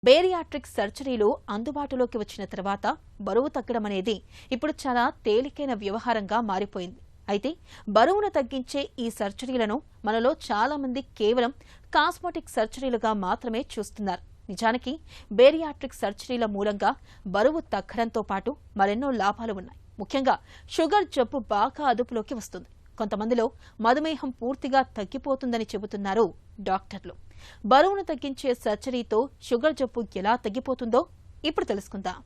Bariatric సర్జరీలు అందుబాటులోకి వచ్చిన తర్వాత బరువు తగ్గడం అనేది ఇప్పుడు చాలా తేలికైన వ్యవహారంగా మారిపోయింది. అయితే బరువును తగ్గించే ఈ సర్జరీలను మనలో చాలా మంది కేవలం కాస్మెటిక్ సర్జరీలుగా మాత్రమే చూస్తున్నారు. నిజానికి బేరియాట్రిక్ సర్జరీల మూలంగా బరువు తగ్గడంతో పాటు మరెన్నో లాభాలు ఉన్నాయి. ముఖ్యంగా షుగర్ జబ్బు బాగా అదుపులోకి వస్తుంది. కొంతమందిలో మధుమేహం పూర్తిగా తగ్గిపోతుందని చెబుతున్నారు డాక్టర్లు. బరువును తగ్గించే సర్జరీతో షుగర్ జబ్బు ఎలా తగ్గిపోతుందో ఇప్పుడు తెలుసుకుందాం.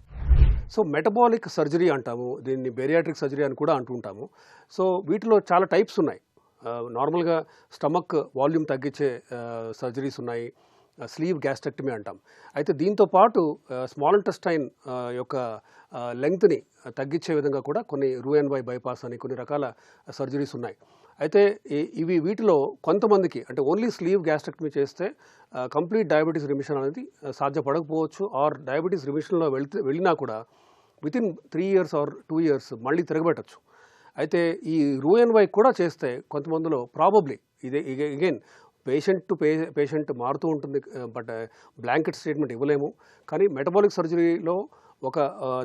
సో మెటబాలిక్ సర్జరీ అంటాము, దీన్ని బేరియాట్రిక్ సర్జరీ అని కూడా అంటుంటాము. సో వీటిలో చాలా టైప్స్ ఉన్నాయి. నార్మల్గా స్టమక్ వాల్యూమ్ తగ్గించే సర్జరీస్ ఉన్నాయి, స్లీవ్ గ్యాస్ట్రెక్టమీ అంటాం. అయితే దీంతో పాటు స్మాల్ ఇంటెస్టైన్ యొక్క లెంగ్త్ని తగ్గించే విధంగా కూడా కొన్ని రూఎన్వై బైపాస్ అని కొన్ని రకాల సర్జరీస్ ఉన్నాయి. అయితే వీటిలో కొంతమందికి అంటే ఓన్లీ స్లీవ్ గ్యాస్ట్రెక్టమీ చేస్తే కంప్లీట్ డయాబెటీస్ రిమిషన్ అనేది సాధ్యపడకపోవచ్చు. ఆర్ డయాబెటీస్ రిమిషన్లో వెళ్ళినా కూడా వితిన్ 3 years ఆర్ 2 years మళ్ళీ తిరగబెట్టచ్చు. అయితే ఈ రూఎన్వై కూడా చేస్తే కొంతమందిలో ప్రాబబ్లీ ఇదే అగైన్ పేషెంట్ టు పేషెంట్ మారుతూ ఉంటుంది. బట్ బ్లాంకెట్ స్టేట్మెంట్ ఇవ్వలేము. కానీ మెటబాలిక్ సర్జరీలో ఒక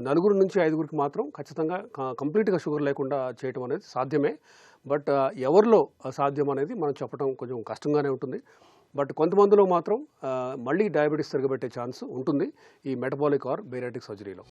4 నుంచి 5 మాత్రం ఖచ్చితంగా కంప్లీట్గా షుగర్ లేకుండా చేయటం అనేది సాధ్యమే. బట్ ఎవరిలో సాధ్యం అనేది మనం చెప్పడం కొంచెం కష్టంగానే ఉంటుంది. బట్ కొంతమందిలో మాత్రం మళ్ళీ డయాబెటీస్ తిరగబెట్టే ఛాన్స్ ఉంటుంది ఈ మెటబాలిక్ ఆర్ బేరియాట్రిక్ సర్జరీలో.